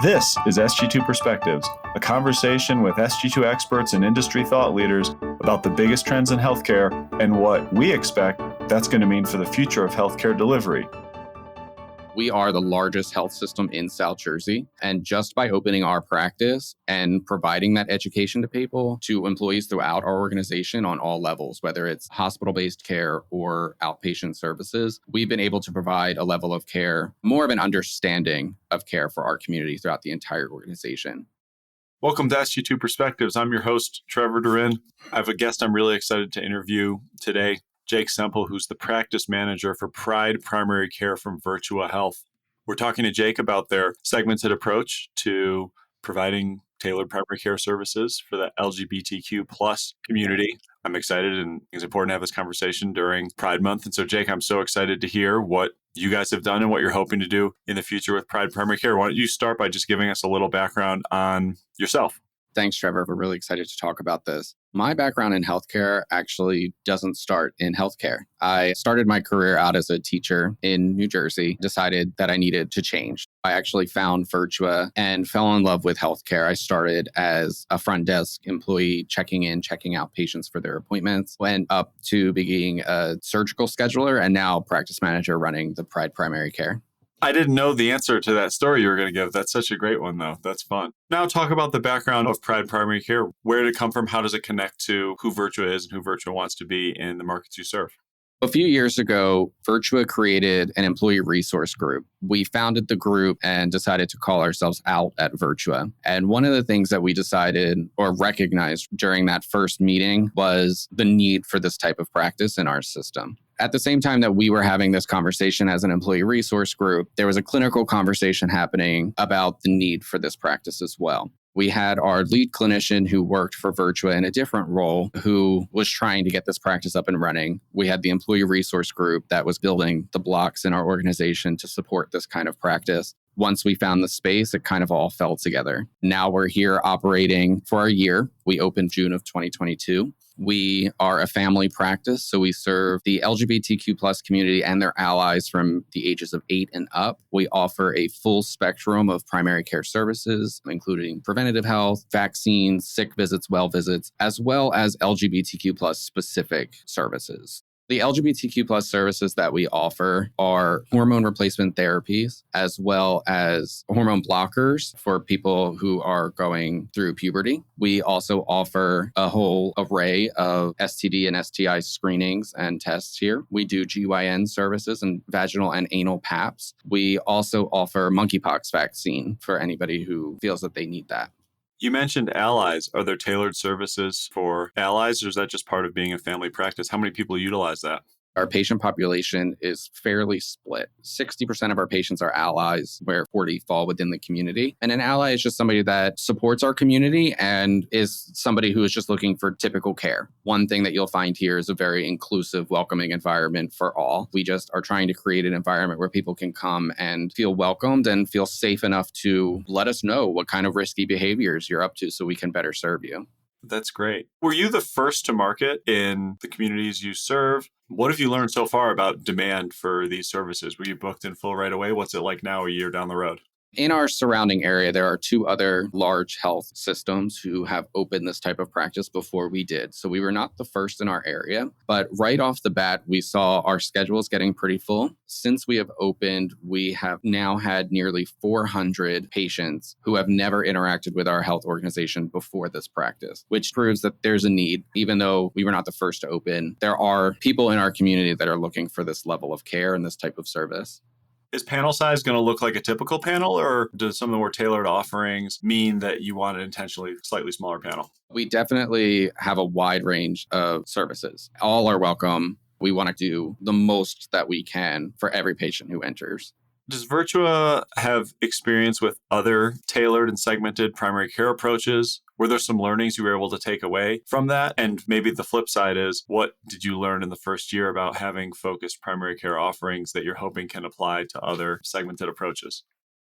This is Sg2 Perspectives, a conversation with Sg2 experts and industry thought leaders about the biggest trends in healthcare and what we expect that's going to mean for the future of healthcare delivery. We are the largest health system in South Jersey. And just by opening our practice and providing that education to people, to employees throughout our organization on all levels, whether it's hospital-based care or outpatient services, we've been able to provide a level of care, more of an understanding of care for our community throughout the entire organization. Welcome to Sg2 Perspectives. I'm your host, Trevor Durin. I have a guest I'm really excited to interview today, Jacob Semple, who's the practice manager for Pride Primary Care from Virtua Health. We're talking to Jake about their segmented approach to providing tailored primary care services for the LGBTQ plus community. I'm excited, and it's important to have this conversation during Pride Month. And so, Jake, I'm so excited to hear what you guys have done and what you're hoping to do in the future with Pride Primary Care. Why don't you start by just giving us a little background on yourself? Thanks, Trevor. We're really excited to talk about this. My background in healthcare actually doesn't start in healthcare. I started my career out as a teacher in New Jersey, decided that I needed to change. I actually found Virtua and fell in love with healthcare. I started as a front desk employee, checking in, checking out patients for their appointments, went up to being a surgical scheduler, and now practice manager running the Pride Primary Care. I didn't know the answer to that story you were going to give. That's such a great one, though. That's fun. Now talk about the background of Pride Primary Care. Where did it come from? How does it connect to who Virtua is and who Virtua wants to be in the markets you serve? A few years ago, Virtua created an employee resource group. We founded the group and decided to call ourselves out at Virtua. And one of the things that we decided or recognized during that first meeting was the need for this type of practice in our system. At the same time that we were having this conversation as an employee resource group, there was a clinical conversation happening about the need for this practice as well. We had our lead clinician who worked for Virtua in a different role who was trying to get this practice up and running. We had the employee resource group that was building the blocks in our organization to support this kind of practice. Once we found the space, it kind of all fell together. Now we're here operating for a year. We opened June of 2022. We are a family practice, so we serve the LGBTQ plus community and their allies from the ages of 8 and up. We offer a full spectrum of primary care services, including preventative health, vaccines, sick visits, well visits, as well as LGBTQ plus specific services. The LGBTQ plus services that we offer are hormone replacement therapies, as well as hormone blockers for people who are going through puberty. We also offer a whole array of STD and STI screenings and tests here. We do GYN services and vaginal and anal PAPs. We also offer monkeypox vaccine for anybody who feels that they need that. You mentioned allies. Are there tailored services for allies, or is that just part of being a family practice? How many people utilize that? Our patient population is fairly split. 60% of our patients are allies, where 40 fall within the community. And an ally is just somebody that supports our community and is somebody who is just looking for typical care. One thing that you'll find here is a very inclusive, welcoming environment for all. We just are trying to create an environment where people can come and feel welcomed and feel safe enough to let us know what kind of risky behaviors you're up to so we can better serve you. That's great. Were you the first to market in the communities you serve? What have you learned so far about demand for these services? Were you booked in full right away? What's it like now, a year down the road? In our surrounding area, there are 2 other large health systems who have opened this type of practice before we did. So we were not the first in our area, but right off the bat, we saw our schedules getting pretty full. Since we have opened, we have now had nearly 400 patients who have never interacted with our health organization before this practice, which proves that there's a need. Even though we were not the first to open, there are people in our community that are looking for this level of care and this type of service. Is panel size going to look like a typical panel, or does some of the more tailored offerings mean that you want an intentionally slightly smaller panel? We definitely have a wide range of services. All are welcome. We want to do the most that we can for every patient who enters. Does Virtua have experience with other tailored and segmented primary care approaches? Were there some learnings you were able to take away from that? And maybe the flip side is, what did you learn in the first year about having focused primary care offerings that you're hoping can apply to other segmented approaches?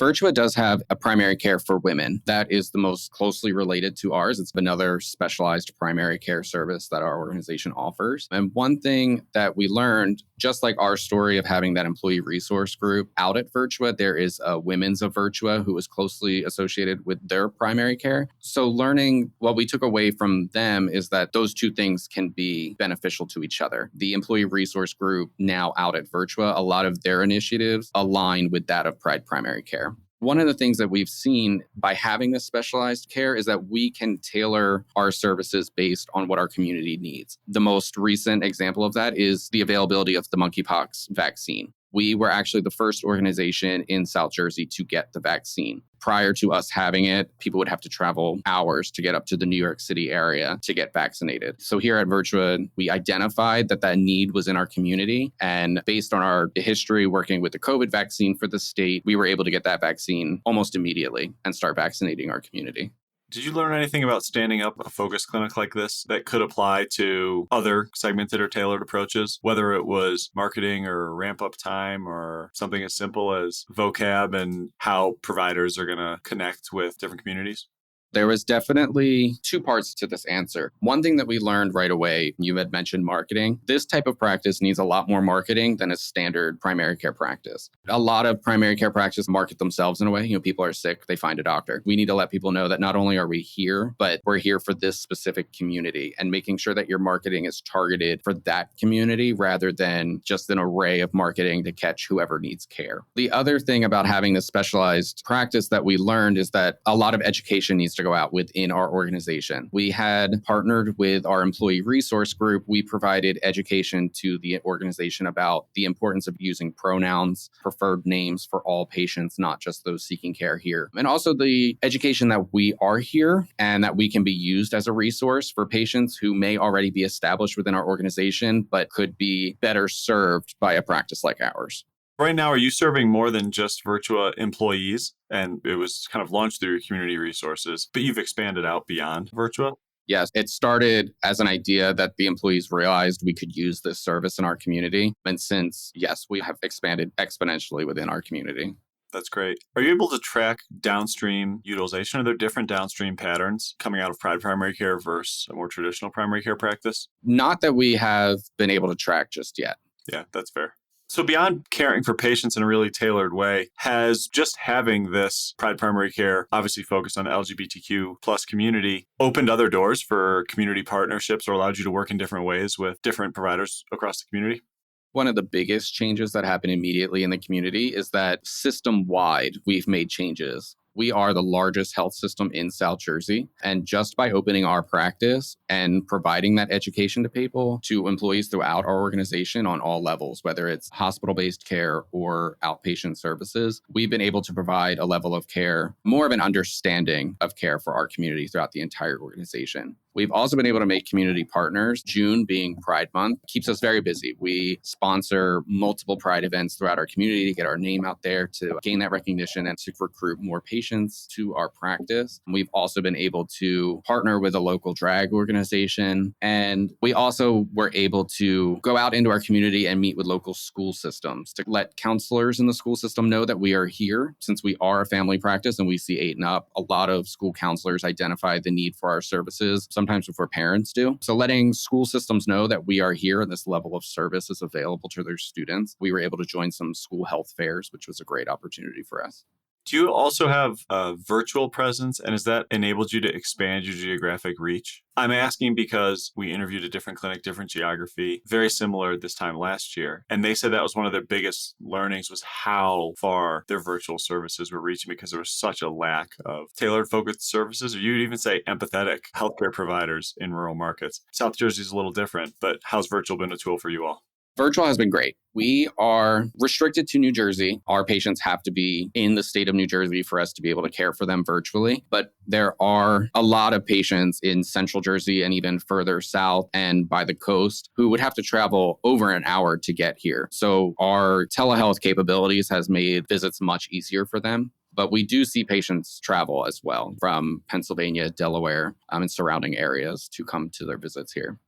Virtua does have a primary care for women. That is the most closely related to ours. It's another specialized primary care service that our organization offers. And one thing that we learned, just like our story of having that employee resource group out at Virtua, there is a Women's of Virtua who is closely associated with their primary care. So learning what we took away from them is that those two things can be beneficial to each other. The employee resource group now out at Virtua, a lot of their initiatives align with that of Pride Primary Care. One of the things that we've seen by having this specialized care is that we can tailor our services based on what our community needs. The most recent example of that is the availability of the monkeypox vaccine. We were actually the first organization in South Jersey to get the vaccine. Prior to us having it, people would have to travel hours to get up to the New York City area to get vaccinated. So here at Virtua, we identified that need was in our community. And based on our history working with the COVID vaccine for the state, we were able to get that vaccine almost immediately and start vaccinating our community. Did you learn anything about standing up a focus clinic like this that could apply to other segmented or tailored approaches, whether it was marketing or ramp up time or something as simple as vocab and how providers are going to connect with different communities? There was definitely two parts to this answer. One thing that we learned right away, you had mentioned marketing. This type of practice needs a lot more marketing than a standard primary care practice. A lot of primary care practices market themselves in a way. People are sick, they find a doctor. We need to let people know that not only are we here, but we're here for this specific community, and making sure that your marketing is targeted for that community rather than just an array of marketing to catch whoever needs care. The other thing about having this specialized practice that we learned is that a lot of education needs to go out within our organization. We had partnered with our employee resource group. We provided education to the organization about the importance of using pronouns, preferred names for all patients, not just those seeking care here. And also the education that we are here and that we can be used as a resource for patients who may already be established within our organization, but could be better served by a practice like ours. Right now, are you serving more than just Virtua employees? And it was kind of launched through your community resources, but you've expanded out beyond Virtua? Yes, it started as an idea that the employees realized we could use this service in our community. And since, yes, we have expanded exponentially within our community. That's great. Are you able to track downstream utilization? Are there different downstream patterns coming out of Pride Primary Care versus a more traditional primary care practice? Not that we have been able to track just yet. Yeah, that's fair. So beyond caring for patients in a really tailored way, has just having this Pride Primary Care, obviously focused on the LGBTQ plus community, opened other doors for community partnerships or allowed you to work in different ways with different providers across the community? One of the biggest changes that happened immediately in the community is that system-wide, we've made changes. We are the largest health system in South Jersey. And just by opening our practice and providing that education to people, to employees throughout our organization on all levels, whether it's hospital-based care or outpatient services, we've been able to provide a level of care, more of an understanding of care for our community throughout the entire organization. We've also been able to make community partners. June being Pride Month keeps us very busy. We sponsor multiple Pride events throughout our community to get our name out there, to gain that recognition and to recruit more patients to our practice. We've also been able to partner with a local drag organization. And we also were able to go out into our community and meet with local school systems to let counselors in the school system know that we are here. Since we are a family practice and we see 8 and up, a lot of school counselors identify the need for our services, sometimes before parents do. So letting school systems know that we are here and this level of service is available to their students. We were able to join some school health fairs, which was a great opportunity for us. Do you also have a virtual presence, and has that enabled you to expand your geographic reach? I'm asking because we interviewed a different clinic, different geography, very similar this time last year. And they said that was one of their biggest learnings was how far their virtual services were reaching because there was such a lack of tailored focused services, or you'd even say empathetic healthcare providers in rural markets. South Jersey is a little different, but how's virtual been a tool for you all? Virtual has been great. We are restricted to New Jersey. Our patients have to be in the state of New Jersey for us to be able to care for them virtually. But there are a lot of patients in Central Jersey and even further south and by the coast who would have to travel over an hour to get here. So our telehealth capabilities has made visits much easier for them. But we do see patients travel as well from Pennsylvania, Delaware, and surrounding areas to come to their visits here.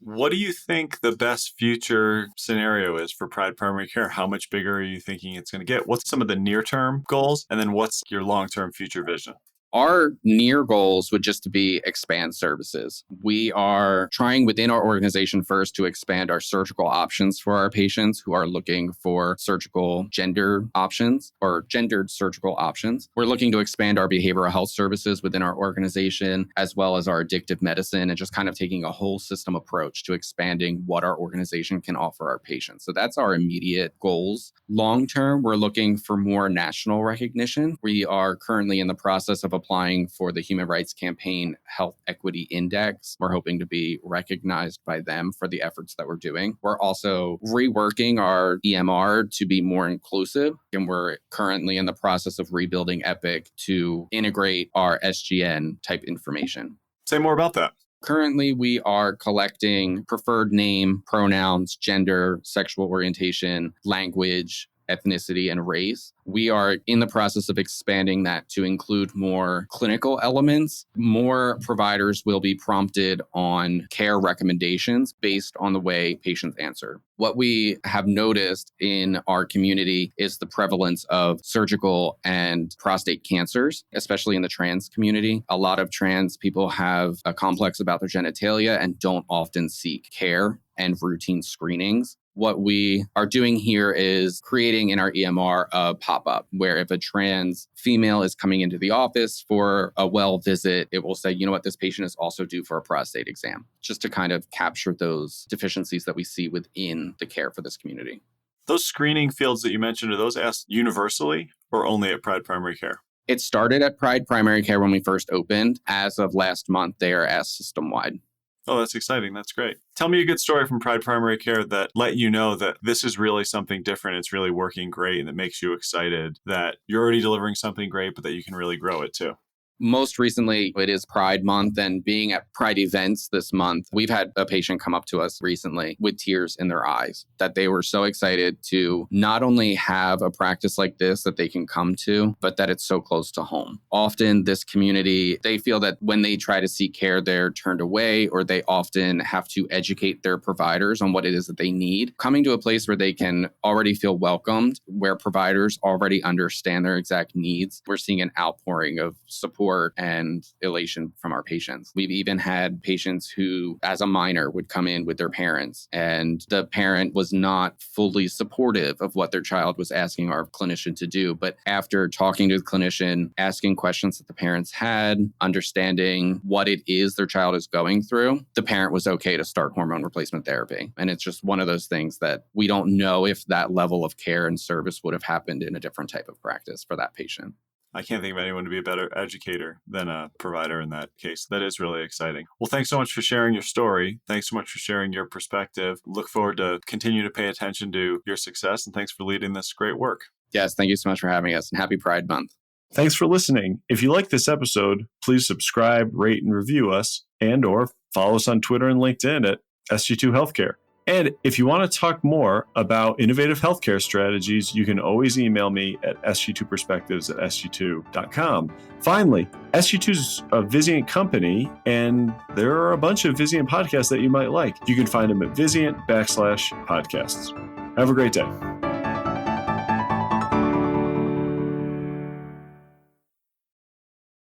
What do you think the best future scenario is for Pride Primary Care? How much bigger are you thinking it's going to get? What's some of the near-term goals? And then what's your long-term future vision? Our near goals would just to be expand services. We are trying within our organization first to expand our surgical options for our patients who are looking for surgical gender options or gendered surgical options. We're looking to expand our behavioral health services within our organization, as well as our addictive medicine, and just kind of taking a whole system approach to expanding what our organization can offer our patients. So that's our immediate goals. Long term, we're looking for more national recognition. We are currently in the process of applying for the Human Rights Campaign Health Equity Index. We're hoping to be recognized by them for the efforts that we're doing. We're also reworking our EMR to be more inclusive, and we're currently in the process of rebuilding Epic to integrate our SGN type information. Say more about that. Currently, we are collecting preferred name, pronouns, gender, sexual orientation, language, ethnicity, and race. We are in the process of expanding that to include more clinical elements. More providers will be prompted on care recommendations based on the way patients answer. What we have noticed in our community is the prevalence of surgical and prostate cancers, especially in the trans community. A lot of trans people have a complex about their genitalia and don't often seek care and routine screenings. What we are doing here is creating in our EMR a pop-up where if a trans female is coming into the office for a well visit, it will say, you know what, this patient is also due for a prostate exam, just to kind of capture those deficiencies that we see within the care for this community. Those screening fields that you mentioned, are those asked universally or only at Pride Primary Care? It started at Pride Primary Care when we first opened. As of last month, they are asked system-wide. Oh, that's exciting. That's great. Tell me a good story from Pride Primary Care that let you know that this is really something different. It's really working great and that makes you excited that you're already delivering something great, but that you can really grow it too. Most recently, it is Pride Month, and being at Pride events this month, we've had a patient come up to us recently with tears in their eyes that they were so excited to not only have a practice like this that they can come to, but that it's so close to home. Often this community, they feel that when they try to seek care, they're turned away, or they often have to educate their providers on what it is that they need. Coming to a place where they can already feel welcomed, where providers already understand their exact needs, we're seeing an outpouring of support and elation from our patients. We've even had patients who, as a minor, would come in with their parents, and the parent was not fully supportive of what their child was asking our clinician to do. But after talking to the clinician, asking questions that the parents had, understanding what it is their child is going through, the parent was okay to start hormone replacement therapy. And it's just one of those things that we don't know if that level of care and service would have happened in a different type of practice for that patient. I can't think of anyone to be a better educator than a provider in that case. That is really exciting. Well, thanks so much for sharing your story. Thanks so much for sharing your perspective. Look forward to continue to pay attention to your success, and thanks for leading this great work. Yes, thank you so much for having us, and happy Pride Month. Thanks for listening. If you like this episode, please subscribe, rate, and review us, and or follow us on Twitter and LinkedIn at Sg2 Healthcare. And if you want to talk more about innovative healthcare strategies, you can always email me at sg2perspectives@sg2.com. Finally, SG2 is a Vizient company, and there are a bunch of Vizient podcasts that you might like. You can find them at Vizient /podcasts. Have a great day.